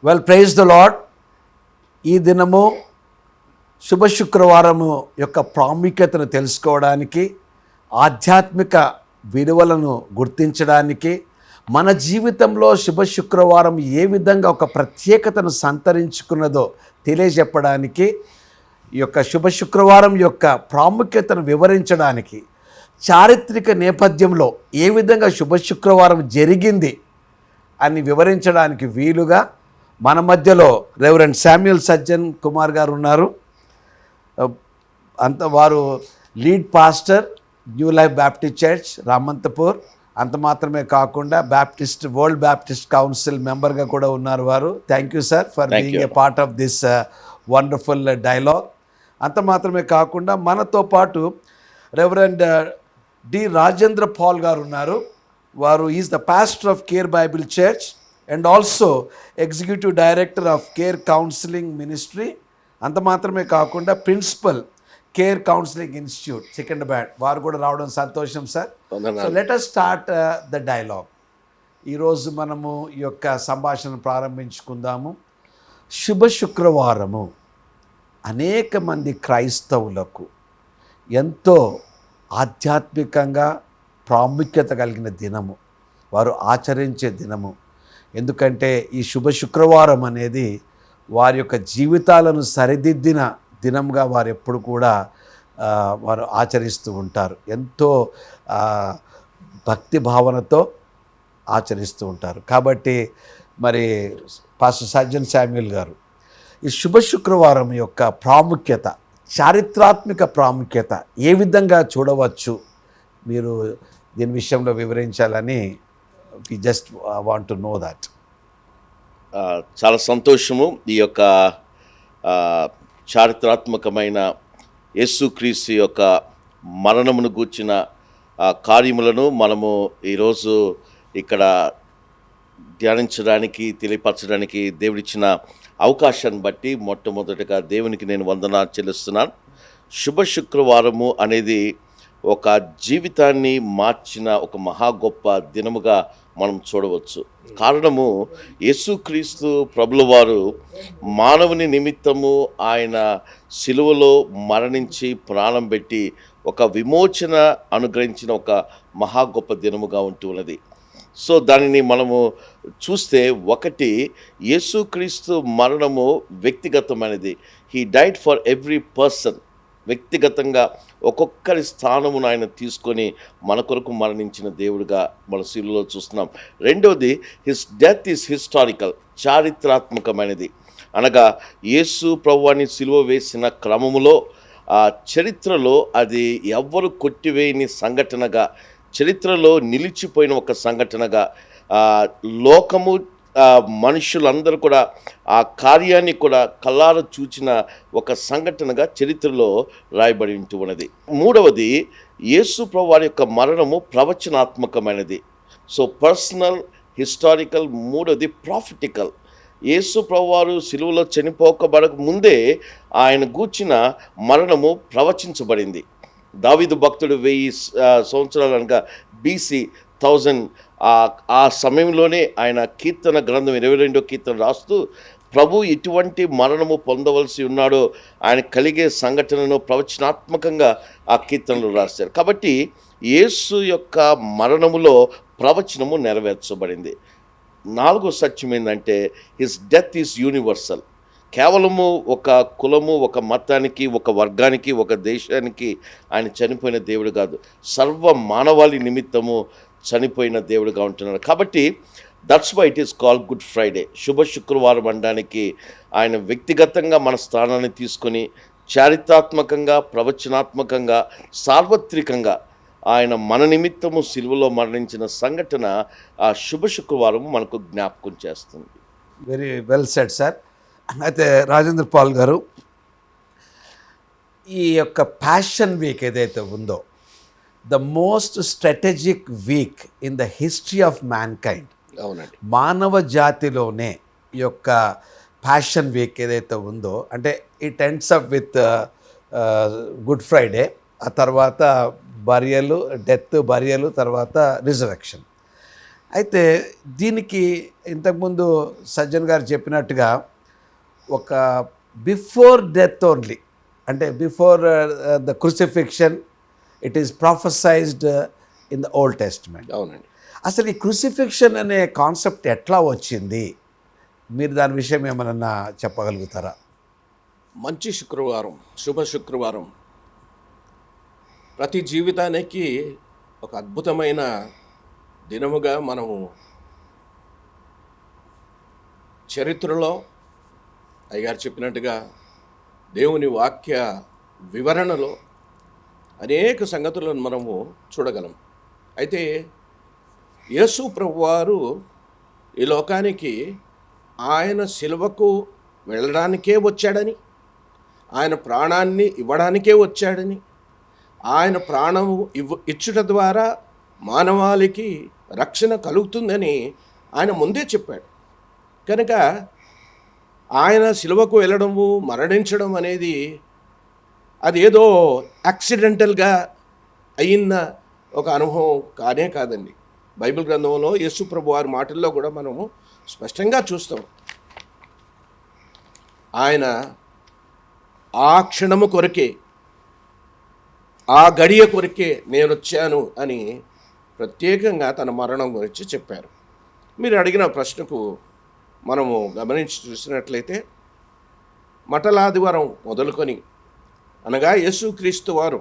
Well, praise the lord. ఈ దినము శుభ శుక్రవారము యొక్క ప్రాముఖ్యతను తెలుసుకోవడానికి, ఆధ్యాత్మిక విలువలను గుర్తించడానికి, మన జీవితంలో శుభ శుక్రవారం ఏ విధంగా ఒక ప్రత్యేకతను సంతరించుకున్నదో తెలియజెప్పడానికి, ఈ యొక్క శుభ శుక్రవారం యొక్క ప్రాముఖ్యతను వివరించడానికి, చారిత్రక నేపథ్యంలో ఏ విధంగా శుభ శుక్రవారం జరిగింది అని వివరించడానికి వీలుగా మన మధ్యలో రెవరెండ్ శామ్యూల్ సజ్జన్ కుమార్ గారు ఉన్నారు. వారు lead pastor new life Baptist church Ramanthapur. అంత మాత్రమే కాకుండా వరల్డ్ బ్యాప్టిస్ట్ కౌన్సిల్ మెంబర్గా కూడా ఉన్నారు వారు. Thank you sir for being a part of this wonderful dialogue. అంత మాత్రమే కాకుండా మనతో పాటు రెవరెండ్ డి రాజేంద్ర పాల్ గారు ఉన్నారు. వారు is the pastor of care bible church and also executive director of care counselling ministry. అంత మాత్రమే కాకుండా principal care counselling institute Secunderabad. వారు కూడా రావడం సంతోషం sir. So let us start the dialogue. ఈరోజు మనము ఈ యొక్క సంభాషణ ప్రారంభించుకుందాము. శుభ శుక్రవారము అనేక మంది క్రైస్తవులకు ఎంతో ఆధ్యాత్మికంగా ప్రాముఖ్యత కలిగిన దినము, వారు ఆచరించే దినము. ఎందుకంటే ఈ శుభ శుక్రవారం అనేది వారి యొక్క జీవితాలను సరిదిద్దిన దినంగా వారు ఎప్పుడు కూడా వారు ఆచరిస్తూ ఉంటారు. ఎంతో భక్తి భావనతో ఆచరిస్తూ ఉంటారు. కాబట్టి మరి పాస్టర్ సజ్జన్ శామ్యూల్ గారు, ఈ శుభ శుక్రవారం యొక్క ప్రాముఖ్యత, చారిత్రాత్మక ప్రాముఖ్యత ఏ విధంగా చూడవచ్చు, మీరు దీని విషయంలో వివరించాలని we just want to know that. చాలా సంతోషము. ఈ యొక్క చారిత్రాత్మకమైన యేసుక్రీస్తు యొక్క మరణమును గూర్చిన కార్యములను మనము ఈరోజు ఇక్కడ ధ్యానించడానికి, తెలియపరచడానికి దేవుడిచ్చిన అవకాశాన్ని బట్టి మొట్టమొదటిగా దేవునికి నేను వందనాలు చెల్లిస్తున్నాను. శుభ శుక్రవారము అనేది ఒక జీవితాన్ని మార్చిన ఒక మహా గొప్ప దినముగా మనం చూడవచ్చు. కారణము, యేసుక్రీస్తు ప్రభుల వారు మానవుని నిమిత్తము ఆయన సిలువలో మరణించి ప్రాణం పెట్టి ఒక విమోచన అనుగ్రహించిన ఒక మహా గొప్ప దినముగా ఉంటూ ఉన్నది. సో దానిని మనము చూస్తే, ఒకటి, యేసుక్రీస్తు మరణము వ్యక్తిగతమైనది. He died for every person. వ్యక్తిగతంగా ఒక్కొక్కరి స్థానమును ఆయన తీసుకొని మన కొరకు మరణించిన దేవుడిగా మన శిలువలో చూస్తున్నాం. రెండవది, హిస్ డెత్ ఈస్ హిస్టారికల్, చారిత్రాత్మకమైనది. అనగా యేసు ప్రభువాన్ని సిలువ వేసిన క్రమములో చరిత్రలో అది ఎవ్వరు కొట్టివేయని సంఘటనగా, చరిత్రలో నిలిచిపోయిన ఒక సంఘటనగా, లోకము మనుషులందరూ కూడా ఆ కార్యాన్ని కూడా కళ్ళార చూచిన ఒక సంఘటనగా చరిత్రలో రాయబడి ఉంటూ ఉన్నది. మూడవది, యేసు ప్రభు వారి యొక్క మరణము ప్రవచనాత్మకమైనది. So personal, historical. మూడవది ప్రాఫిటికల్. యేసు ప్రభు వారు సిలువలో చనిపోకబడక ముందే ఆయన గూర్చిన మరణము ప్రవచించబడింది. దావీదు భక్తుడు 1000 సంవత్సరాలు అనగా BC 1000 ఆ సమయంలోనే ఆయన కీర్తన గ్రంథం 22వ కీర్తన రాస్తూ ప్రభు ఎటువంటి మరణము పొందవలసి ఉన్నాడో ఆయన కలిగే సంఘటనను ప్రవచనాత్మకంగా ఆ కీర్తనలు రాశారు. కాబట్టి యేసు యొక్క మరణములో ప్రవచనము నెరవేర్చబడింది. నాలుగో సత్యం ఏంటంటే, హిస్ డెత్ ఈజ్ యూనివర్సల్. కేవలము ఒక కులము, ఒక మతానికి, ఒక వర్గానికి, ఒక దేశానికి ఆయన చనిపోయిన దేవుడు కాదు, సర్వ మానవాళి నిమిత్తము చనిపోయిన దేవుడుగా ఉంటున్నాడు. కాబట్టి that's why it is called good Friday. శుభ శుక్రవారం అనడానికి ఆయన వ్యక్తిగతంగా మన స్థానాన్ని తీసుకొని చారిత్రాత్మకంగా, ప్రవచనాత్మకంగా, సార్వత్రికంగా ఆయన మన నిమిత్తము సిలువలో మరణించిన సంఘటన ఆ శుభ శుక్రవారం మనకు జ్ఞాపకం చేస్తుంది. Very well said sir. అయితే రాజేంద్ర పాల్ గారు, ఈ యొక్క ప్యాషన్ వీక్ ఏదైతే ఉందో, the most strategic week in the history of man kind. అవునండి. మానవ జాతిలోనే ఈ యొక్క ప్యాషన్ వీక్ ఏదైతే ఉందో, అంటే it ends up with good Friday, ఆ తర్వాత బరియలు, డెత్, బరియలు, తర్వాత రిజరెక్షన్. అయితే దీనికి ఇంతకుముందు సజ్జన్ గారు చెప్పినట్టుగా ఒక బిఫోర్ డెత్ ఓన్లీ, అంటే before the crucifixion it is prophesied in the Old Testament. అవునండి. అసలు ఈ క్రూసిఫిక్షన్ అనే కాన్సెప్ట్ ఎట్లా వచ్చింది, మీరు దాని విషయం ఏమన్నా చెప్పగలుగుతారా? మంచి శుక్రవారం, శుభ శుక్రవారం ప్రతి జీవితానికి ఒక అద్భుతమైన దినముగా మనము చరిత్రలో అయ్యగారు చెప్పినట్టుగా దేవుని వాక్య వివరణలో అనేక సంగతులను మనము చూడగలం. అయితే యేసు ప్రభువారు ఈ లోకానికి ఆయన శిలువకు వెళ్ళడానికే వచ్చాడని, ఆయన ప్రాణాన్ని ఇవ్వడానికే వచ్చాడని, ఆయన ప్రాణము ఇచ్చుట ద్వారా మానవాళికి రక్షణ కలుగుతుందని ఆయన ముందే చెప్పాడు. కనుక ఆయన శిలువకు వెళ్ళడము, మరణించడం అనేది అది ఏదో యాక్సిడెంటల్గా అయిన ఒక అనుభవం కానే కాదండి. బైబిల్ గ్రంథంలో యేసు ప్రభు వారి మాటల్లో కూడా మనము స్పష్టంగా చూస్తాం. ఆయన ఆ క్షణము కొరకే, ఆ గడియ కొరకే నేను వచ్చాను అని ప్రత్యేకంగా తన మరణం గురించి చెప్పారు. మీరు అడిగిన ప్రశ్నకు మనము గమనించి చూసినట్లయితే మటలాదివారం మొదలుకొని, అనగా యేసుక్రీస్తు వారు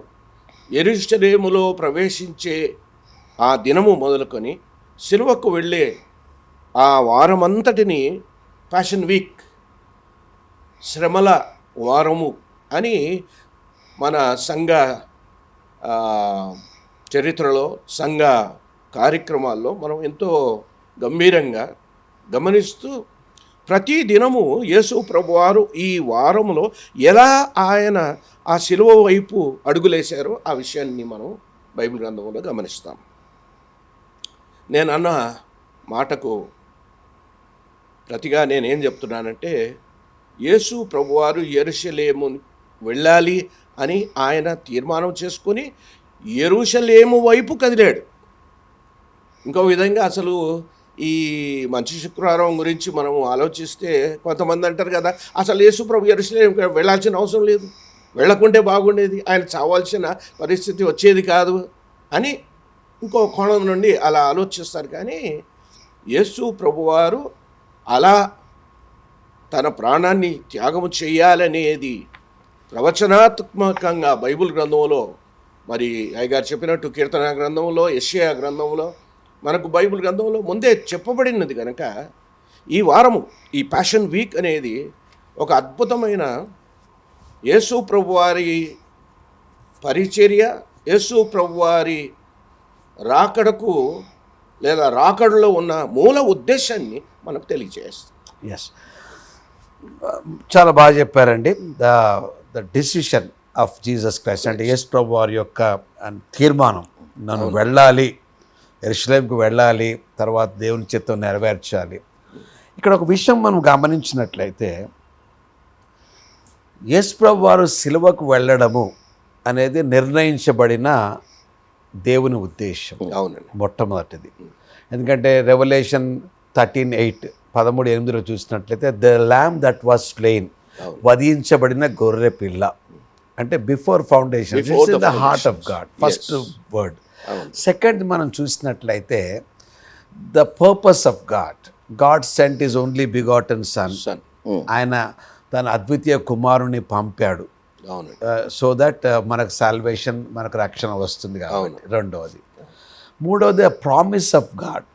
యెరూషలేములో ప్రవేశించే ఆ దినము మొదలుకొని సిలువకు వెళ్ళే ఆ వారమంతటిని ప్యాషన్ వీక్, శ్రమల వారము అని మన సంఘ చరిత్రలో, సంఘ కార్యక్రమాల్లో మనం ఎంతో గంభీరంగా గమనిస్తూ ప్రతి దినము యేసు ప్రభువారు ఈ వారములో ఎలా ఆయన ఆ శిలువ వైపు అడుగులేశారో ఆ విషయాన్ని మనం బైబిల్ గ్రంథంలో గమనిస్తాం. నేను అన్న మాటకు ప్రతిగా నేనేం చెప్తున్నానంటే, యేసు ప్రభువారు యెరూషలేము వెళ్ళాలి అని ఆయన తీర్మానం చేసుకొని యెరూషలేము వైపు కదిలాడు. ఇంకో విధంగా అసలు ఈ మంచి శుక్రవారం గురించి మనం ఆలోచిస్తే కొంతమంది అంటారు కదా, అసలు యేసు ప్రభు యెరూషలేము వెళ్ళాల్సిన అవసరం లేదు, వెళ్ళకుంటే బాగుండేది, ఆయన చావాల్సిన పరిస్థితి వచ్చేది కాదు అని ఇంకో కోణం నుండి అలా ఆలోచిస్తారు. కానీ యేసు ప్రభువారు అలా తన ప్రాణాన్ని త్యాగము చేయాలనేది ప్రవచనాత్మకంగా బైబిల్ గ్రంథంలో, మరి అయ్యగారు చెప్పినట్టు కీర్తన గ్రంథంలో, యెషయా గ్రంథంలో, మనకు బైబిల్ గ్రంథంలో ముందే చెప్పబడినది కనుక ఈ వారము, ఈ ప్యాషన్ వీక్ అనేది ఒక అద్భుతమైన యేసు ప్రభువారి పరిచర్య, యేసు ప్రభువారి రాకడకు లేదా రాకడలో ఉన్న మూల ఉద్దేశాన్ని మనకు తెలియజేస్తుంది. ఎస్, చాలా బాగా చెప్పారండి. The decision of Jesus Christ, అంటే యేసు ప్రభు వారి యొక్క తీర్మానం, నన్ను వెళ్ళాలి, యెరూషలేముకు వెళ్ళాలి, తర్వాత దేవుని చిత్తం నెరవేర్చాలి. ఇక్కడ ఒక విషయం మనం గమనించినట్లయితే, యేసు ప్రభు వారు సిలువకు వెళ్ళడము అనేది నిర్ణయించబడిన దేవుని ఉద్దేశం. అవునండి, మొట్టమొదటిది. ఎందుకంటే రెవల్యూషన్ 13:8 13:8 చూసినట్లయితే, the lamb that was slain, వధించబడిన గొర్రె పిల్ల, అంటే before foundation, it's in the heart of God, first word. Second మనం చూసినట్లయితే, the purpose of God, God sent his only begotten son, ఆయన తన అద్వితీయ కుమారుని పంపాడు, సో దట్ మనకు సాల్వేషన్, మనకు రక్షణ వస్తుంది కాబట్టి. రెండవది. మూడవది, ప్రామిస్ ఆఫ్ గాడ్.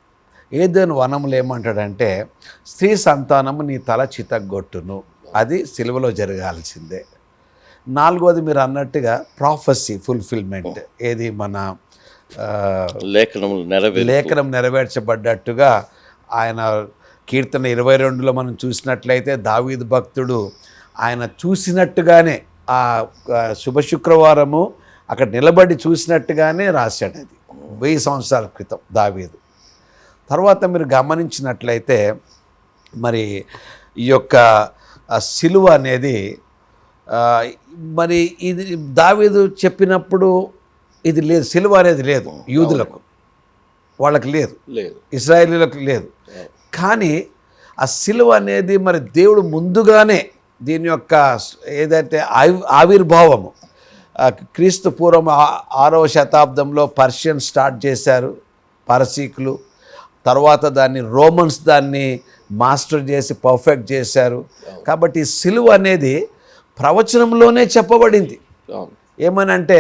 ఏదైనా వనంలో ఏమంటాడంటే, స్త్రీ సంతానము నీ తల చితగ్గొట్టును, అది సిలువలో జరగాల్సిందే. నాలుగవది మీరు అన్నట్టుగా ప్రాఫెసీ ఫుల్ఫిల్మెంట్, ఏది మన లేఖనం నెరవేర్చబడ్డట్టుగా ఆయన కీర్తన 22లో మనం చూసినట్లయితే, దావీదు భక్తుడు ఆయన చూసినట్టుగానే ఆ శుభ శుక్రవారము అక్కడ నిలబడి చూసినట్టుగానే రాశాడు. అది 1000 సంవత్సరాల క్రితం దావీదు. తర్వాత మీరు గమనించినట్లయితే, మరి ఈ యొక్క సిలువ అనేది మరి ఇది దావీదు చెప్పినప్పుడు ఇది లేదు, సిలువ అనేది లేదు యూదులకు. వాళ్ళకి లేదు, లేదు. ఇశ్రాయేలీలకు లేదు. కానీ ఆ సిలువ అనేది మరి దేవుడు ముందుగానే దీని యొక్క ఏదైతే ఆవిర్భావము క్రీస్తు పూర్వం 6వ శతాబ్దంలో పర్షియన్ స్టార్ట్ చేశారు, పారసీకులు. తర్వాత దాన్ని రోమన్స్ దాన్ని మాస్టర్ చేసి పర్ఫెక్ట్ చేశారు. కాబట్టి ఈ సిలువ అనేది ప్రవచనంలోనే చెప్పబడింది. అవును. ఏమనంటే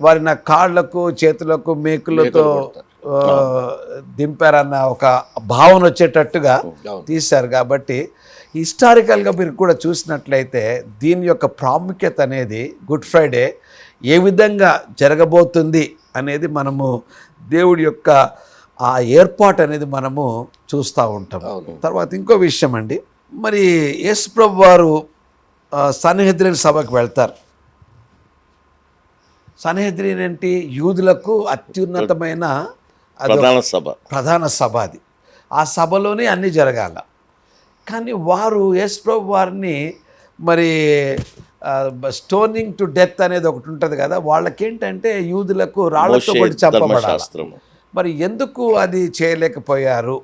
వారి నా కాళ్ళకు చేతులకు మేకులతో దింపారన్న ఒక భావన వచ్చేటట్టుగా తీశారు. కాబట్టి హిస్టారికల్గా మీరు కూడా చూసినట్లయితే దీని యొక్క ప్రాముఖ్యత అనేది గుడ్ ఫ్రైడే ఏ విధంగా జరగబోతుంది అనేది మనము దేవుడి యొక్క ఆ ఏర్పాటు అనేది మనము చూస్తూ ఉంటాం. తర్వాత ఇంకో విషయం అండి, మరి యేసు ప్రభు వారు సన్హెద్రిన్ సభకు వెళ్తారు. సన్హెద్రిన్ ఏంటి? యూదులకు అత్యున్నతమైన ప్రధాన సభ అది. ఆ సభలోనే అన్నీ జరగాల. కానీ వారు యేసు ప్రభు వారిని మరి స్టోనింగ్ టు డెత్ అనేది ఒకటి ఉంటుంది కదా, వాళ్ళకేంటంటే యూదులకు రాళ్లతో కొట్టి చంపబడాలి. మరి ఎందుకు అది చేయలేకపోయారు?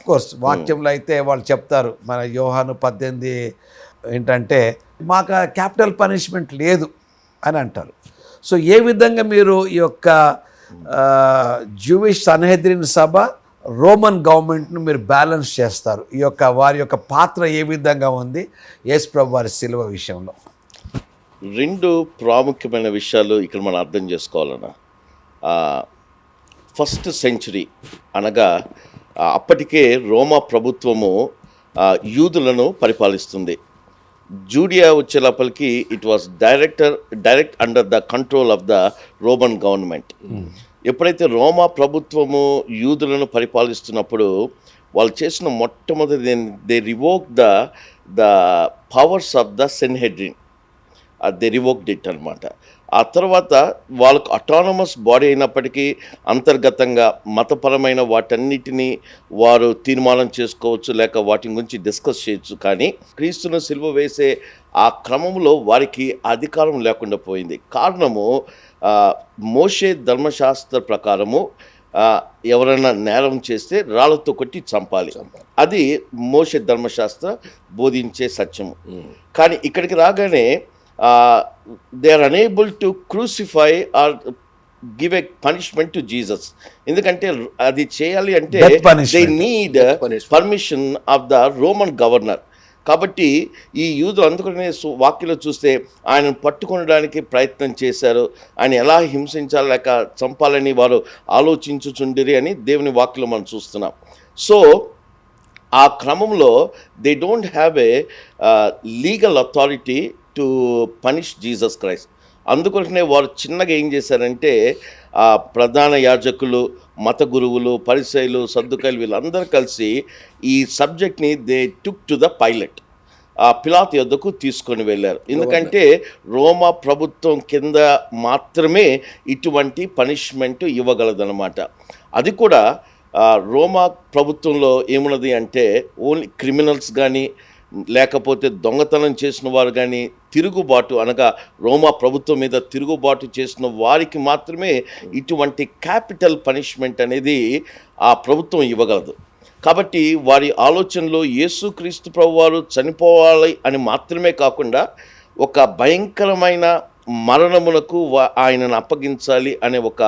కోర్స్ వాక్యంలో అయితే వాళ్ళు చెప్తారు, మన యోహాను 18 ఏంటంటే మాకు క్యాపిటల్ పనిష్మెంట్ లేదు అని అంటారు. సో ఏ విధంగా మీరు ఈ యొక్క జూయిష్ సన్హెద్రిన్ సభ, రోమన్ గవర్నమెంట్ను మీరు బ్యాలెన్స్ చేస్తారు? ఈ యొక్క వారి యొక్క పాత్ర ఏ విధంగా ఉంది యేసు ప్రభు వారి సిలువ విషయంలో? 2 ప్రాముఖ్యమైన విషయాలు ఇక్కడ మనం అర్థం చేసుకోవాలన్నా. ఫస్ట్ సెంచురీ అనగా అప్పటికే రోమా ప్రభుత్వము యూదులను పరిపాలిస్తుంది. జూడియా వచ్చే లోపలికి it was direct under the control of the Roman government. ఎప్పుడైతే రోమా ప్రభుత్వము యూదులను పరిపాలిస్తున్నప్పుడు వాళ్ళు చేసిన మొట్టమొదటి they revoke the powers of the Sanhedrin. They revoked it అనమాట. ఆ తర్వాత వాళ్ళకు అటానమస్ బాడీ అయినప్పటికీ అంతర్గతంగా మతపరమైన వాటన్నిటినీ వారు తీర్మానం చేసుకోవచ్చు, లేక వాటి గురించి డిస్కస్ చేయొచ్చు. కానీ క్రీస్తును సిలువ వేసే ఆ క్రమంలో వారికి అధికారం లేకుండా పోయింది. కారణము మోషే ధర్మశాస్త్ర ప్రకారము ఎవరైనా నేరం చేస్తే రాళ్ళతో కొట్టి చంపాలి. అది మోషే ధర్మశాస్త్ర బోధించే సత్యము. కానీ ఇక్కడికి రాగానే they are unable to crucify or give a punishment to Jesus. ఎందుకంటే అది చేయాలి అంటే they need permission of the Roman governor. కాబట్టి ఈ యూదులు అందుకనే వాక్యంలో చూస్తే ఆయనను పట్టుకొనడానికి ప్రయత్నం చేశారు. ఆయన ఎలా హింసించాలి లేక చంపాలని వారు ఆలోచించుచుండిరి అని దేవుని వాక్యంలో మనం చూస్తున్నాం. సో ఆ క్రమంలో they don't have a legal authority to punish Jesus Christ. అందుకోసమే వారు చిన్నగా ఏం చేశారంటే ప్రధాన యాజకులు, మత గురువులు, పరిసయ్యులు, సద్దుకాయలు వీళ్ళందరూ కలిసి ఈ సబ్జెక్ట్ని they took to the pilot, పిలాతు యొద్దకు తీసుకొని వెళ్ళారు. ఎందుకంటే రోమా ప్రభుత్వం కింద మాత్రమే ఇటువంటి పనిష్మెంట్ ఇవ్వగలదన్నమాట. అది కూడా రోమా ప్రభుత్వంలో ఏమున్నది అంటే ఓన్లీ క్రిమినల్స్ కానీ లేకపోతే దొంగతనం చేసిన వారు కానీ తిరుగుబాటు అనగా రోమా ప్రభుత్వం మీద తిరుగుబాటు చేసిన వారికి మాత్రమే ఇటువంటి క్యాపిటల్ పనిష్మెంట్ అనేది ఆ ప్రభుత్వం ఇవ్వగలదు. కాబట్టి వారి ఆలోచనలో యేసుక్రీస్తు ప్రభువారు చనిపోవాలి అని మాత్రమే కాకుండా ఒక భయంకరమైన మరణమునకు ఆయనను అప్పగించాలి అనే ఒక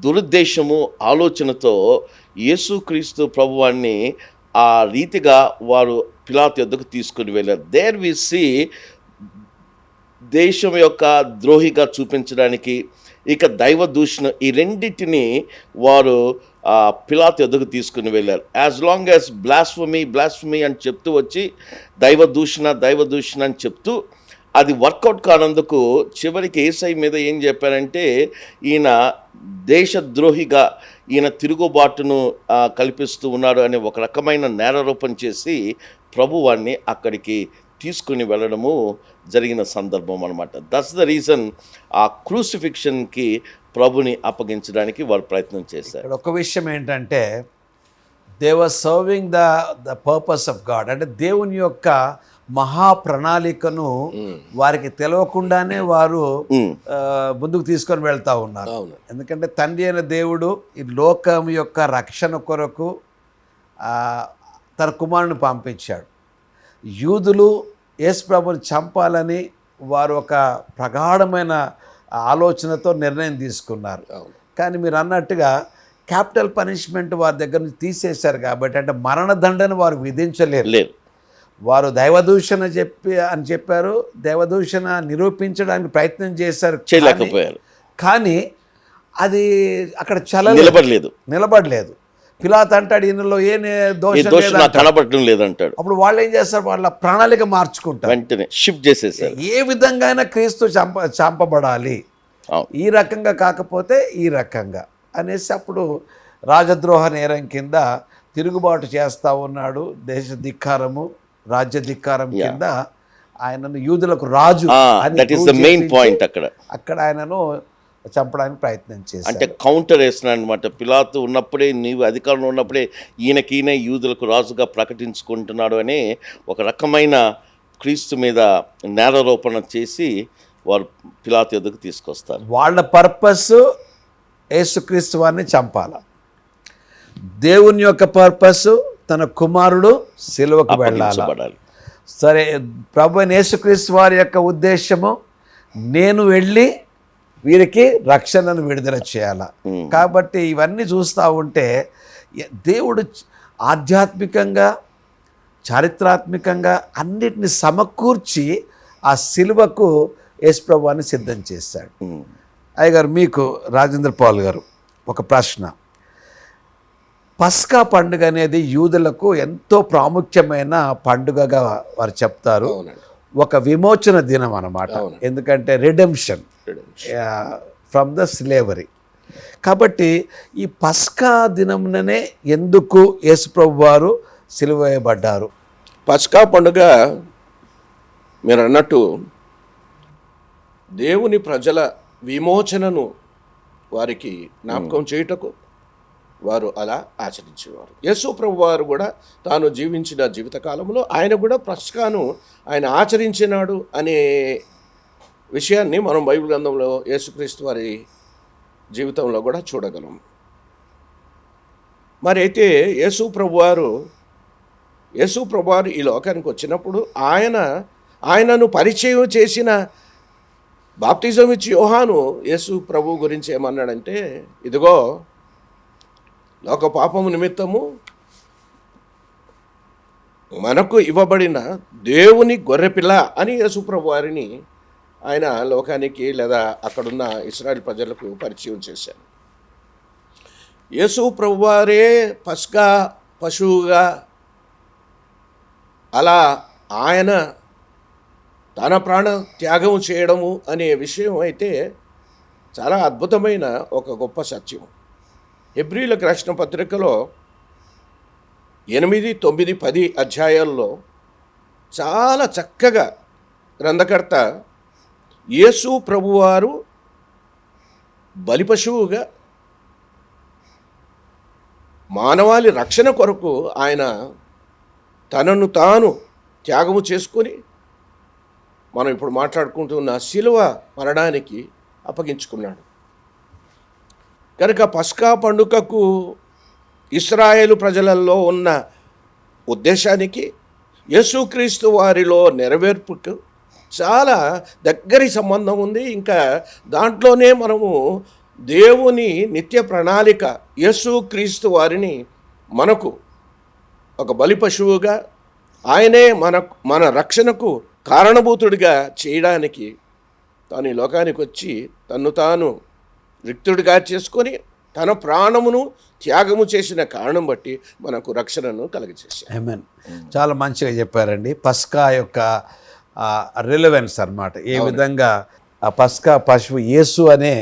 దురుద్దేశము ఆలోచనతో యేసుక్రీస్తు ప్రభువాన్ని ఆ రీతిగా వారు పిలాతు యొద్దకు తీసుకుని వెళ్ళారు. దేర్ వి సీ దేశం యొక్క ద్రోహిగా చూపించడానికి ఇక దైవ దూషణ ఈ రెండింటిని వారు పిలాతు యొద్దకు తీసుకుని వెళ్ళారు. యాజ్ లాంగ్ యాజ్ బ్లాస్ఫమీ అని చెప్తూ వచ్చి దైవ దూషణ అని చెప్తూ అది వర్కౌట్ కానందుకు చివరికి యేసయ్య మీద ఏం చెప్పారంటే ఈయన దేశద్రోహిగా ఈయన తిరుగుబాటును కల్పిస్తూ ఉన్నాడు అనే ఒక రకమైన నేరారోపణ చేసి ప్రభువాన్ని అక్కడికి తీసుకుని వెళ్ళడము జరిగిన సందర్భం అనమాట. దట్స్ ద రీజన్ ఆ క్రూసిఫిక్షన్కి ప్రభుని అప్పగించడానికి వారు ప్రయత్నం చేశారు. ఒక విషయం ఏంటంటే they were serving the purpose of God, అంటే దేవుని యొక్క మహా ప్రణాళికను వారికి తెలియకుండానే వారు ముందుకు తీసుకొని వెళ్తా ఉన్నారు. అవును. ఎందుకంటే తండ్రి అయిన దేవుడు ఈ లోకం యొక్క రక్షణ కొరకు తన కుమారుని పంపించాడు. యూదులు యేసు ప్రభుని చంపాలని వారు ఒక ప్రగాఢమైన ఆలోచనతో నిర్ణయం తీసుకున్నారు. కానీ మీరు అన్నట్టుగా క్యాపిటల్ పనిష్మెంట్ వారి దగ్గర నుంచి తీసేశారు కాబట్టి, అంటే మరణదండన వారు విధించలేరు. వారు దైవదూషణ చెప్పారు, దైవదూషణ నిరూపించడానికి ప్రయత్నం చేశారు, చేయలేకపోయారు. కానీ అది అక్కడ నిలబడలేదు. పిలాతు అంటాడు ఈయనలో ఏ దోషం కనబడటం లేదంటాడు. అప్పుడు వాళ్ళు ఏం చేస్తారు, వాళ్ళ ప్రణాళిక మార్చుకుంటారు, వెంటనే షిఫ్ట్ చేసేసారు. ఏ విధంగా అయినా క్రీస్తు చంపబడాలి, ఈ రకంగా కాకపోతే ఈ రకంగా అనేసి అప్పుడు రాజద్రోహ నేరం కింద తిరుగుబాటు చేస్తూ ఉన్నాడు. దేశ ధిక్కారము, రాజ్య ధిక్కారం కింద ఆయనను యూదులకు రాజు అక్కడ ఆయనను చంపడానికి ప్రయత్నం చేశారు. అంటే కౌంటర్ వేస్తున్నాడు అనమాట. పిలాతు ఉన్నప్పుడే, నీవు అధికారంలో ఉన్నప్పుడే ఈయన యూదులకు రాజుగా ప్రకటించుకుంటున్నాడు అని ఒక రకమైన క్రీస్తు మీద నేరారోపణ చేసి వారు పిలాతు ఎదుగు తీసుకొస్తారు. వాళ్ళ పర్పస్ యేసుక్రీస్తు వారిని చంపాల. దేవుని యొక్క పర్పస్ తన కుమారుడు సిలువకు వెళ్ళాలి. సరే, ప్రభు యేసుక్రీస్తు వారి యొక్క ఉద్దేశము నేను వెళ్ళి వీరికి రక్షణను విడుదల చేయాల. కాబట్టి ఇవన్నీ చూస్తూ ఉంటే దేవుడు ఆధ్యాత్మికంగా, చారిత్రాత్మకంగా అన్నిటిని సమకూర్చి ఆ సిలువకు యేసు ప్రభువాన్ని సిద్ధం చేశాడు. అయ్యగారు, మీకు రాజేంద్ర పాల్ గారు ఒక ప్రశ్న. పస్కా పండుగ అనేది యూదులకు ఎంతో ప్రాముఖ్యమైన పండుగగా వారు చెప్తారు. ఒక విమోచన దినం అన్నమాట. ఎందుకంటే రిడెంప్షన్ ఫ్రమ్ ద స్లేవరీ. కాబట్టి ఈ పస్కా దినంనే ఎందుకు యేసు ప్రభు వారు సిలువ వేయబడ్డారు? పస్కా పండుగ మీరు అన్నట్టు దేవుని ప్రజల విమోచనను వారికి జ్ఞాపకం చేయుటకు వారు అలా ఆచరించేవారు. యేసు ప్రభు వారు కూడా తాను జీవించిన జీవితకాలంలో ఆయన కూడా పస్కాను ఆయన ఆచరించినాడు అనే విషయాన్ని మనం బైబిల్ గ్రంథంలో యేసుక్రీస్తు వారి జీవితంలో కూడా చూడగలం. మరి అయితే యేసు ప్రభు వారు ఈ లోకానికి వచ్చినప్పుడు ఆయనను పరిచయం చేసిన బాప్తిజం ఇచ్చి యోహాను యేసు ప్రభు గురించి ఏమన్నాడంటే, ఇదిగో లోక పాపము నిమిత్తము మనకు ఇవ్వబడిన దేవుని గొర్రెపిల్ల అని యేసు ప్రభు వారిని ఆయన లోకానికి లేదా అక్కడున్న ఇశ్రాయేల్ ప్రజలకు పరిచయం చేశారు. యేసు ప్రభు వారే పస్కా పశువుగా అలా ఆయన తన ప్రాణ త్యాగం చేయడము అనే విషయం అయితే చాలా అద్భుతమైన ఒక గొప్ప సత్యం. హెబ్రీయులకు రాసిన పత్రికలో 8, 9, 10 అధ్యాయాల్లో చాలా చక్కగా గ్రంథకర్త యేసు ప్రభువారు బలిపశువుగా మానవాళి రక్షణ కొరకు ఆయన తనను తాను త్యాగము చేసుకొని మనం ఇప్పుడు మాట్లాడుకుంటున్న శిలువ మరణానికి అప్పగించుకున్నాడు. కనుక పస్కా పండుగకు ఇశ్రాయేలు ప్రజలలో ఉన్న ఉద్దేశానికి యేసుక్రీస్తు వారిలో నెరవేర్పుకు చాలా దగ్గరి సంబంధం ఉంది. ఇంకా దాంట్లోనే మనము దేవుని నిత్య ప్రణాళిక యేసుక్రీస్తు వారిని మనకు ఒక బలి పశువుగా ఆయనే మన రక్షణకు కారణభూతుడిగా చేయడానికి తాను ఈ లోకానికి వచ్చి తన్ను తాను రిక్తుడిగా చేసుకొని తన ప్రాణమును త్యాగము చేసిన కారణం బట్టి మనకు రక్షణను కలుగజేశాడు. ఆమేన్. చాలా మంచిగా చెప్పారండి. పస్కా యొక్క రిలవెన్స్ అన్నమాట. ఏ విధంగా ఆ పస్కా పశువు యేసు అనే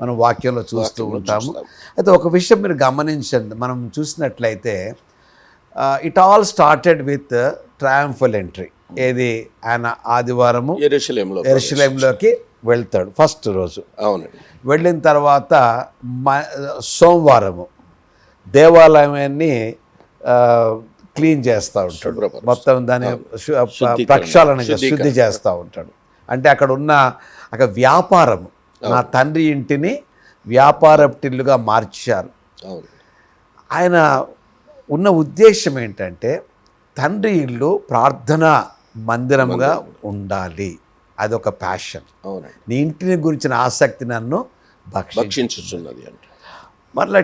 మనం వాక్యంలో చూస్తూ ఉంటాము. అయితే ఒక విషయం మీరు గమనించండి, మనం చూసినట్లయితే it all started with triumphal entry. ఏది, ఆయన ఆదివారము యెరూషలేంలోకి వెళ్తాడు ఫస్ట్ రోజు. అవునండి. వెళ్ళిన తర్వాత సోమవారము దేవాలయాన్ని క్లీన్ చేస్తూ ఉంటాడు, శుభ్రపరుస్తాడు. మొత్తం దాని శుద్ధీకరణ. ప్రక్షాళనగా శుద్ధి చేస్తూ ఉంటాడు. అంటే అక్కడ ఉన్న అక్కడ వ్యాపారం, నా తండ్రి ఇంటిని వ్యాపారటిల్లుగా మార్చారు. అవును ఆయన ఉన్న ఉద్దేశం ఏంటంటే తండ్రి ఇల్లు ప్రార్థనా మందిరముగా ఉండాలి, అదొక ప్యాషన్. అవునండి, నీ ఇంటిని గురించిన ఆసక్తి నన్ను భక్షించుచున్నది అంటే. మరలా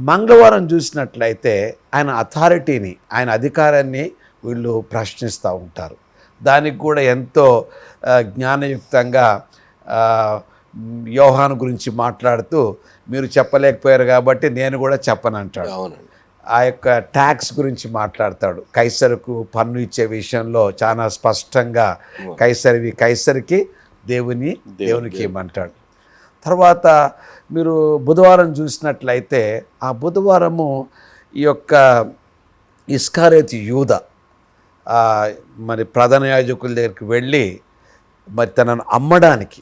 మంగళవారం చూసినట్లయితే ఆయన అథారిటీని, ఆయన అధికారాన్ని వీళ్ళు ప్రశ్నిస్తూ ఉంటారు. దానికి కూడా ఎంతో జ్ఞానయుక్తంగా యోహాను గురించి మాట్లాడుతూ మీరు చెప్పలేకపోయారు కాబట్టి నేను కూడా చెప్పనంటాడు. అవునండి, ఆ యొక్క ట్యాక్స్ గురించి మాట్లాడతాడు. కైసరుకు పన్ను ఇచ్చే విషయంలో చాలా స్పష్టంగా కైసరివి కైసరికి, దేవునికి ఇవ్వమంటాడు. తర్వాత మీరు బుధవారం చూసినట్లయితే ఆ బుధవారము ఈ యొక్క ఇస్కారేతు యూద మరి ప్రధాన యాజకుల దగ్గరికి వెళ్ళి మరి తనను అమ్మడానికి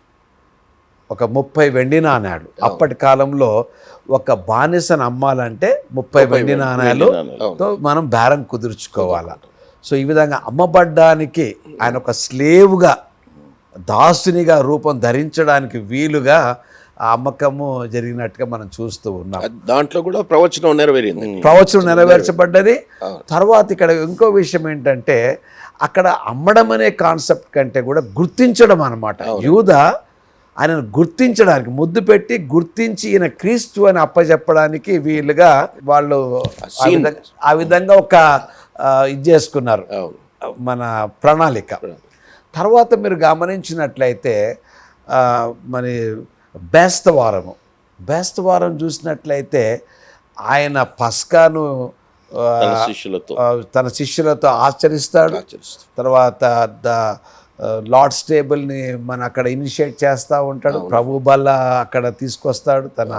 ఒక 30 వెండి నాణాలు, అప్పటి కాలంలో ఒక బానిసను అమ్మాలంటే 30 వెండి నాణాలతో మనం బేరం కుదుర్చుకోవాలి. సో ఈ విధంగా అమ్మబడ్డానికి ఆయన ఒక స్లేవ్గా, దాసునిగా రూపం ధరించడానికి వీలుగా ఆ అమ్మకము జరిగినట్టుగా మనం చూస్తూ ఉన్నాం. దాంట్లో కూడా ప్రవచనం నెరవేరింది, ప్రవచనం నెరవేర్చబడ్డది. తర్వాత ఇక్కడ ఇంకో విషయం ఏంటంటే అక్కడ అమ్మడం అనే కాన్సెప్ట్ కంటే కూడా గుర్తించడం అన్నమాట. యూద ఆయనను గుర్తించడానికి, ముద్దు పెట్టి గుర్తించి ఈయన క్రీస్తు అని అప్పచెప్పడానికి వీలుగా వాళ్ళు ఆ విధంగా ఒక ఇది చేసుకున్నారు మన ప్రణాళిక. తర్వాత మీరు గమనించినట్లయితే మరి బేస్తవారం చూసినట్లయితే ఆయన పస్కాను తన శిష్యులతో ఆచరిస్తాడు. తర్వాత లార్డ్స్ టేబుల్ని మన అక్కడ ఇనిషియేట్ చేస్తూ ఉంటాడు. ప్రభు బల్ల అక్కడ తీసుకొస్తాడు, తన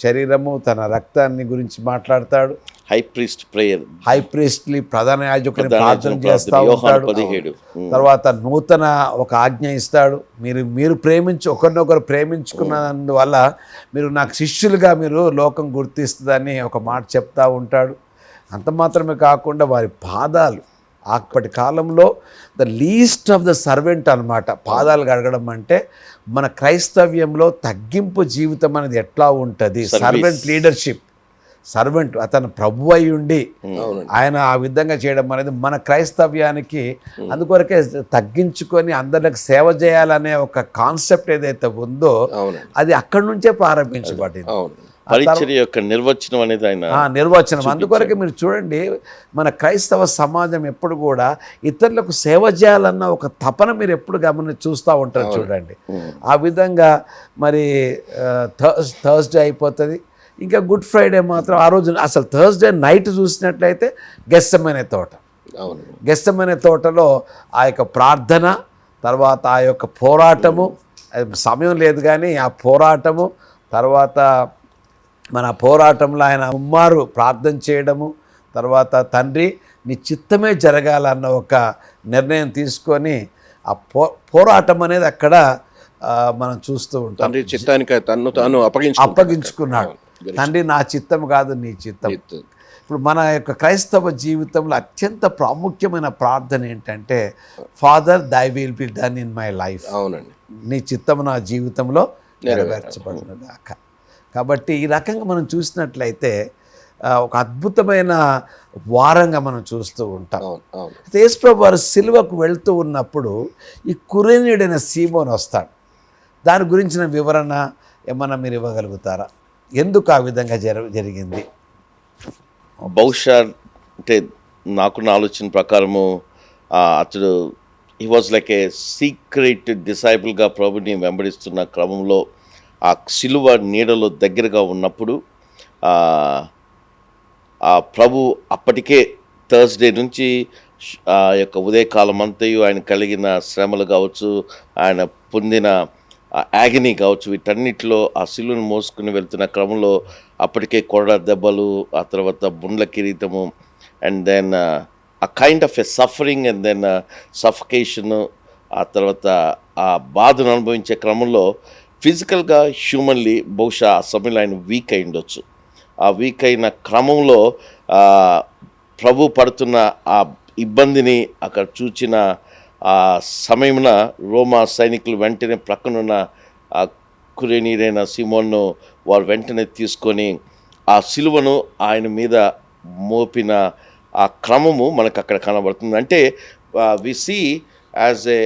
శరీరము తన రక్తాన్ని గురించి మాట్లాడతాడు. హై ప్రీస్ట్లీ ప్రధాన యాజకుని ప్రార్థన చేస్తూ ఉంటాడు. తర్వాత నూతన ఒక ఆజ్ఞ ఇస్తాడు. మీరు ఒకరినొకరు ప్రేమించుకున్నందువల్ల మీరు నాకు శిష్యులుగా మీరు లోకం గుర్తిస్తుందని ఒక మాట చెప్తా ఉంటాడు. అంత మాత్రమే కాకుండా వారి పాదాలు, అప్పటి కాలంలో the least of the servant అన్నమాట. పాదాలు కడగడం అంటే మన క్రైస్తవ్యంలో తగ్గింపు జీవితం అనేది ఎట్లా ఉంటుంది, సర్వెంట్ లీడర్షిప్, సర్వెంట్ అతను ప్రభు అయి ఉండి ఆయన ఆ విధంగా చేయడం అనేది మన క్రైస్తవ్యానికి, అందుకొరకే తగ్గించుకొని అందరికి సేవ చేయాలనే ఒక కాన్సెప్ట్ ఏదైతే ఉందో అది అక్కడి నుంచే ప్రారంభించబడింది. పరిచర్య యొక్క నిర్వచనం అనేది నిర్వచనం. అందుకొరకే మీరు చూడండి, మన క్రైస్తవ సమాజం ఎప్పుడు కూడా ఇతరులకు సేవ చేయాలన్న ఒక తపన మీరు ఎప్పుడు చూస్తూ ఉంటారు చూడండి. ఆ విధంగా మరి థర్స్డే అయిపోతుంది. ఇంకా గుడ్ ఫ్రైడే మాత్రం ఆ రోజు అసలు థర్స్డే నైట్ చూసినట్లయితే గెస్సెమనే తోటలో ఆ యొక్క ప్రార్థన, తర్వాత ఆ యొక్క పోరాటము, సమయం లేదు కానీ ఆ పోరాటము, తర్వాత మన పోరాటంలో ఆయన ఉమ్మారు ప్రార్థన చేయడము, తర్వాత తండ్రి నీ చిత్తమే జరగాలన్న ఒక నిర్ణయం తీసుకొని ఆ పోరాటం అనేది అక్కడ మనం చూస్తూ ఉంటాం. తండ్రి చిత్తానికి తన్ను తాను అప్పగించుకున్నాడు. తండ్రి నా చిత్తం కాదు నీ చిత్తం. ఇప్పుడు మన యొక్క క్రైస్తవ జీవితంలో అత్యంత ప్రాముఖ్యమైన ప్రార్థన ఏంటంటే father thy will be done in my life. అవునండి, నీ చిత్తం నా జీవితంలో నెరవేర్చబడిన దాకా. కాబట్టి ఈ రకంగా మనం చూసినట్లయితే ఒక అద్భుతమైన వారంగా మనం చూస్తూ ఉంటాం. యేసుప్రభు వారు సిలువకు వెళ్తూ ఉన్నప్పుడు ఈ కురేనీయుడైన సీమోను వస్తాడు. దాని గురించిన వివరణ ఏమన్నా మీరు ఇవ్వగలుగుతారా? ఎందుకు ఆ విధంగా జరిగింది? బహుశా అంటే నాకున్న ఆలోచన ప్రకారము అతడు he was like a secret డిసైపుల్గా ప్రభుని వెంబడిస్తున్న క్రమంలో ఆ సిలువ నీడలో దగ్గరగా ఉన్నప్పుడు ఆ ప్రభు అప్పటికే థర్స్డే నుంచి ఆ యొక్క ఉదయకాలం అంతయు ఆయన కలిగిన శ్రమలు కావచ్చు, ఆయన పొందిన యాగనీ కావచ్చు, వీటన్నిటిలో ఆ సిలువను మోసుకుని వెళ్తున్న క్రమంలో అప్పటికే కొరడ దెబ్బలు, ఆ తర్వాత బుండ్ల కిరీటము, and then a kind of a suffering and then suffocation, ఆ తర్వాత ఆ బాధను అనుభవించే క్రమంలో ఫిజికల్గా హ్యూమన్లీ బహుశా ఆ సమయంలో ఆయన వీక్ అయి ఉండొచ్చు. ఆ వీక్ అయిన క్రమంలో ప్రభు పడుతున్న ఆ ఇబ్బందిని అక్కడ చూచిన ఆ సమయమున రోమా సైనికులు వెంటనే ప్రక్కనున్న ఆ కురేనీరైన సిమోన్ను వారు వెంటనే తీసుకొని ఆ సిలువను ఆయన మీద మోపిన ఆ క్రమము మనకు అక్కడ కనబడుతుంది. అంటే we see as a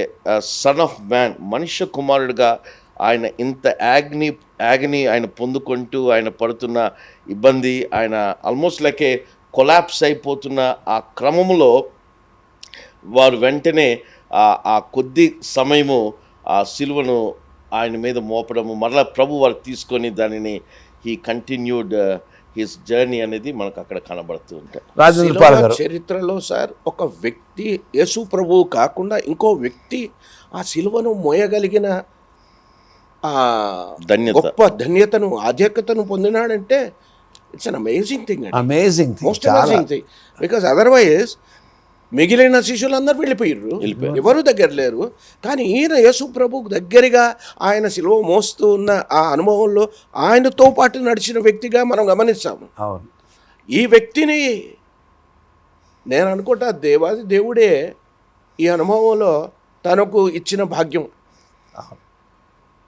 son of man, మనుష్య కుమారుడిగా ఆయన ఇంత యాగ్ని ఆయన పొందుకుంటూ ఆయన పడుతున్న ఇబ్బంది, ఆయన ఆల్మోస్ట్ లైక్ ఏ కొలాప్స్ అయిపోతున్న ఆ క్రమములో వారు వెంటనే ఆ కొద్ది సమయము ఆ సిలువను ఆయన మీద మోపడము, మరలా ప్రభు వారు తీసుకొని దానిని హీ కంటిన్యూడ్ హిస్ జర్నీ అనేది మనకు అక్కడ కనబడుతూ ఉంటాయి. రాజేంద్ర పాల్ గారు, చరిత్రలో సార్ ఒక వ్యక్తి యేసు ప్రభువు కాకుండా ఇంకో వ్యక్తి ఆ సిలువను మోయగలిగిన గొప్ప ధన్యతను ఆధ్యాత్మికతను పొందినాడంటే it's an amazing thing, amazing most amazing thing. Because otherwise మిగిలిన శిష్యులందరూ వెళ్ళిపోయారు, ఎవరు దగ్గర లేరు. కానీ ఈయన యేసు ప్రభుకు దగ్గరగా ఆయన సిలువ మోస్తూ ఉన్న ఆ అనుభవంలో ఆయనతో పాటు నడిచిన వ్యక్తిగా మనం గమనిస్తాము. అవును, ఈ వ్యక్తిని నేను అనుకుంటా దేవుడే ఈ అనుభవంలో తనకు ఇచ్చిన భాగ్యం.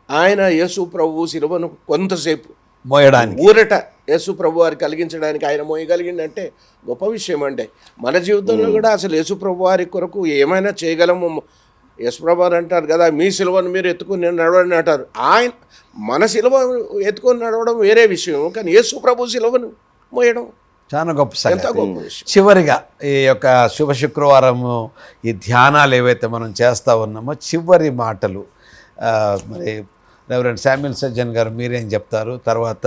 ఆయన యేసు ప్రభు సిలువను కొంతసేపు మోయడానికి ఊరట యేసు ప్రభు వారికి కలిగించడానికి ఆయన మోయగలిగిందంటే గొప్ప విషయం అండి. మన జీవితంలో కూడా అసలు యేసు ప్రభు వారి కొరకు ఏమైనా చేయగలము. యేసు ప్రభు వారు అంటారు కదా, మీ సిలువను మీరు ఎత్తుకుని నడవని అంటారు. ఆయన మన సిలువ ఎత్తుకొని నడవడం వేరే విషయం, కానీ యేసు ప్రభు సిలువను మోయడం చాలా గొప్ప ఎంత సంగతి. గొప్ప విషయం. చివరిగా ఈ యొక్క శుభ శుక్రవారము ఈ ధ్యానాలు ఏవైతే మనం చేస్తూ ఉన్నామో చివరి మాటలు మరి రెవరెండ్ శామ్యుల్ సజ్జన్ గారు మీరేం చెప్తారు? తర్వాత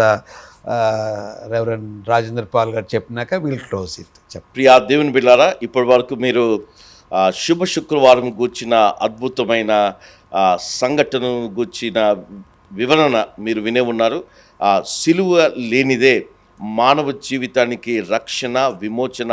రెవరెండ్ రాజేంద్ర పాల్ గారు చెప్పినాక విల్ క్లోజ్ ఇట్. ప్రియా దేవుని బిడ్డలారా, ఇప్పటి వరకు మీరు శుభ శుక్రవారం గూర్చిన అద్భుతమైన సంఘటనను గూర్చిన వివరణ మీరు వినే ఉన్నారు. సిలువ లేనిదే మానవ జీవితానికి రక్షణ, విమోచన,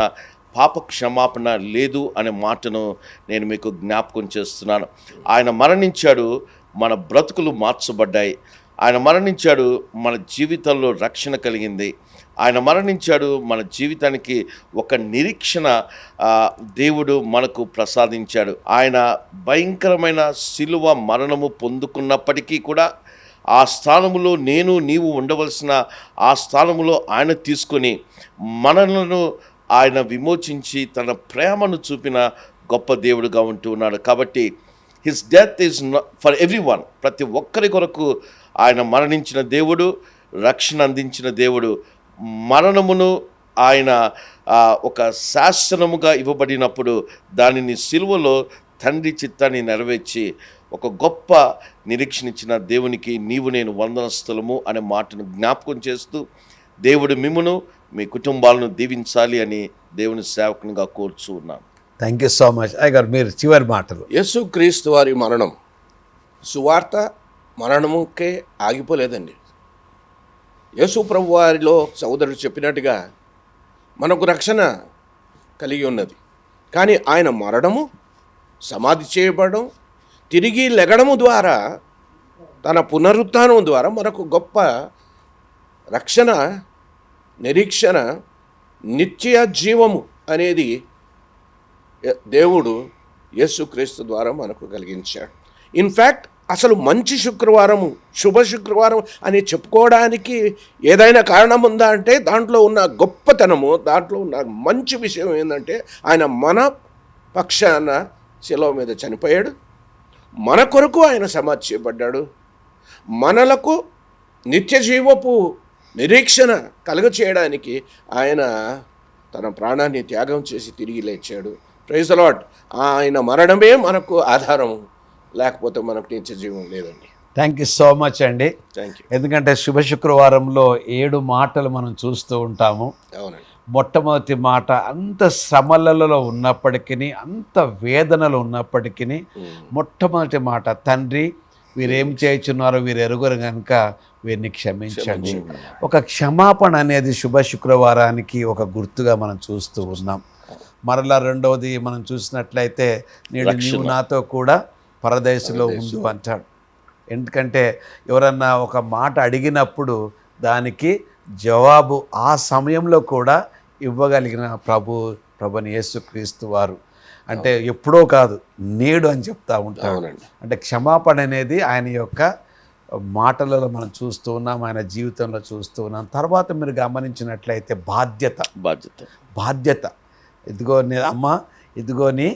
పాప క్షమాపణ లేదు అనే మాటను నేను మీకు జ్ఞాపకం చేస్తున్నాను. ఆయన మరణించాడు, మన బ్రతుకులు మార్చబడ్డాయి. ఆయన మరణించాడు, మన జీవితంలో రక్షణ కలిగింది. ఆయన మరణించాడు, మన జీవితానికి ఒక నిరీక్షణ దేవుడు మనకు ప్రసాదించాడు. ఆయన భయంకరమైన సిలువ మరణము పొందుకున్నప్పటికీ కూడా ఆ స్థానములో నేను నీవు ఉండవలసిన ఆ స్థానములో ఆయన తీసుకొని మనలను ఆయన విమోచించి తన ప్రేమను చూపిన గొప్ప దేవుడుగా ఉంటూ ఉన్నాడు. కాబట్టి his death is for every one, ప్రతి ఒక్కరి కొరకు ఆయన మరణించిన దేవుడు, రక్షణ అందించిన దేవుడు. మరణమును ఆయన ఒక శాసనముగా ఇవ్వబడినప్పుడు దానిని సిలువలో తండ్రి చిత్తాన్ని నెరవేర్చి ఒక గొప్ప నిరీక్షణ ఇచ్చిన దేవునికి నీవు నేను వందనస్తులము అనే మాటను జ్ఞాపకం చేస్తూ దేవుడు మిమ్మును మీ కుటుంబాలను దీవించాలి అని దేవుని సేవకునిగా కోరుచూ ఉన్నాను. Thank you so much. అయ్యగారు మీరు చివరి మాటలు. యేసు క్రీస్తు వారి మరణం సువార్త మరణముకే ఆగిపోలేదండి. యేసు ప్రభు వారిలో సోదరుడు చెప్పినట్టుగా మనకు రక్షణ కలిగి ఉన్నది. కానీ ఆయన మరణము, సమాధి చేయబడడం, తిరిగి లెగడము ద్వారా, తన పునరుత్థానం ద్వారా మనకు గొప్ప రక్షణ, నిరీక్షణ, నిత్య జీవము అనేది దేవుడు యేసుక్రీస్తు ద్వారా మనకు కలిగించాడు. ఇన్ఫ్యాక్ట్ అసలు మంచి శుక్రవారము, శుభ శుక్రవారం అని చెప్పుకోవడానికి ఏదైనా కారణం ఉందా అంటే దాంట్లో ఉన్న గొప్పతనము, దాంట్లో ఉన్న మంచి విషయం ఏంటంటే ఆయన మన పక్షాన శిలువ మీద చనిపోయాడు, మన కొరకు ఆయన సమాధి చేయబడ్డాడు, మనలకు నిత్య జీవపు నిరీక్షణ కలుగచేయడానికి ఆయన తన ప్రాణాన్ని త్యాగం చేసి తిరిగి లేచాడు. Praise the lord. ఆయన మరణమే మనకు ఆధారము, లేకపోతే మనకు నిత్య జీవం లేదండి. థ్యాంక్ యూ సో మచ్ అండి. Thank you. ఎందుకంటే శుభ శుక్రవారంలో 7 మాటలు మనం చూస్తూ ఉంటాము. అవునండి. మొట్టమొదటి మాట, అంత శ్రమలలో ఉన్నప్పటికీ, అంత వేదనలు ఉన్నప్పటికీ మొట్టమొదటి మాట, తండ్రి వీరేం చేయుచున్నారో వీరు ఎరుగరు కనుక వీరిని క్షమించండి. ఒక క్షమాపణ అనేది శుభ శుక్రవారానికి ఒక గుర్తుగా మనం చూస్తూ ఉన్నాం. మరలా రెండవది మనం చూసినట్లయితే నేడు నీవు నాతో కూడా పరదేశంలో ఉండు అంటాడు. ఎందుకంటే ఎవరన్నా ఒక మాట అడిగినప్పుడు దానికి జవాబు ఆ సమయంలో కూడా ఇవ్వగలిగిన ప్రభు ప్రభుని యేసుక్రీస్తు వారు. అంటే ఎప్పుడో కాదు, నేడు అని చెప్తా ఉంటాడు. అవునండి. అంటే క్షమాపణ అనేది ఆయన యొక్క మాటలలో మనం చూస్తూ ఉన్నాం, ఆయన జీవితంలో చూస్తూ ఉన్నాం. తర్వాత మీరు గమనించినట్లయితే బాధ్యత. ఇదిగో నీ అమ్మ, ఇదిగో నీ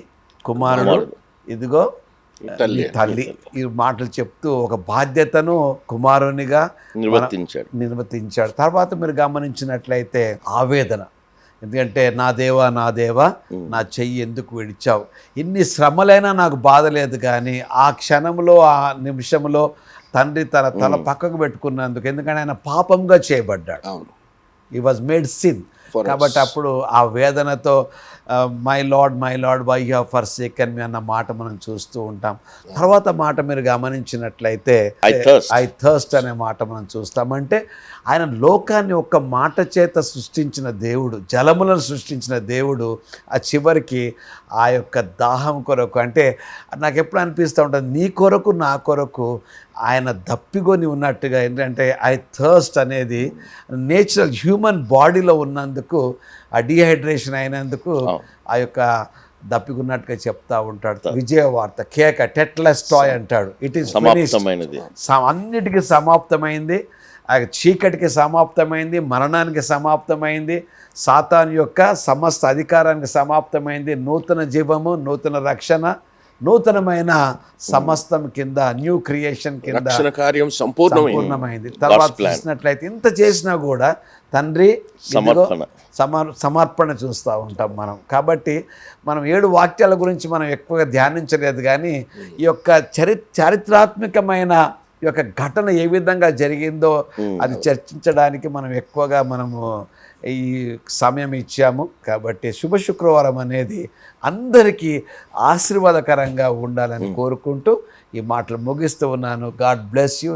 కుమారుడు, ఇదిగో నీ తల్లి. ఈ మాటలు చెప్తూ ఒక బాధ్యతను కుమారునిగా నిర్వర్తించాడు. తర్వాత మీరు గమనించినట్లయితే ఆవేదన. ఎందుకంటే నా దేవా నా చెయ్యి ఎందుకు విడిచావు. ఇన్ని శ్రమలైనా నాకు బాధ లేదు, కానీ ఆ క్షణంలో ఆ నిమిషంలో తండ్రి తన తల పక్కకు పెట్టుకున్నందుకు, ఎందుకంటే ఆయన పాపంగా చేయబడ్డాడు. He was made sin. కాబట్టి అప్పుడు ఆ వేదనతో my lord why you have forsaken me అన్న మాట మనం చూస్తూ ఉంటాం. తర్వాత మాట మీరు గమనించినట్లయితే ఐ థర్స్ట్ అనే మాట మనం చూస్తామంటే ఆయన లోకాన్ని ఒక్క మాట చేత సృష్టించిన దేవుడు, జలములను సృష్టించిన దేవుడు ఆ చివరికి ఆ యొక్క దాహం కొరకు, అంటే నాకు ఎప్పుడు అనిపిస్తూ ఉంటుంది, నీ కొరకు నా కొరకు ఆయన దప్పికొని ఉన్నట్టుగా. ఏంటంటే ఐ థర్స్ట్ అనేది నేచురల్ హ్యూమన్ బాడీలో ఉన్నందుకు, ఆ డిహైడ్రేషన్ అయినందుకు ఆ యొక్క దప్పికున్నట్టుగా చెప్తా ఉంటాడు. విజయవార్త కేక టెట్లెస్ టాయ్ అంటాడు. ఇట్ ఈస్ అన్నిటికీ సమాప్తమైంది. ఆ చీకటికి సమాప్తమైంది, మరణానికి సమాప్తమైంది, సాతాను యొక్క సమస్త అధికారానికి సమాప్తమైంది. నూతన జీవము, నూతన రక్షణ, నూతనమైన సమస్తం కింద, న్యూ క్రియేషన్ కింద కార్యం సంపూర్ణమైంది. తర్వాత చూసినట్లయితే ఇంత చేసినా కూడా తండ్రి సమర్పణ చూస్తూ ఉంటాం మనం. కాబట్టి మనం 7 వాక్యాల గురించి మనం ఎక్కువగా ధ్యానించలేదు, కానీ ఈ యొక్క చారిత్రాత్మకమైన ఈ యొక్క ఘటన ఏ విధంగా జరిగిందో అది చర్చించడానికి మనం ఎక్కువగా మనము ఈ సమయం ఇచ్చాము. కాబట్టి శుభ శుక్రవారం అనేది అందరికీ ఆశీర్వాదకరంగా ఉండాలని కోరుకుంటూ ఈ మాటలు ముగిస్తూ ఉన్నాను. God bless you.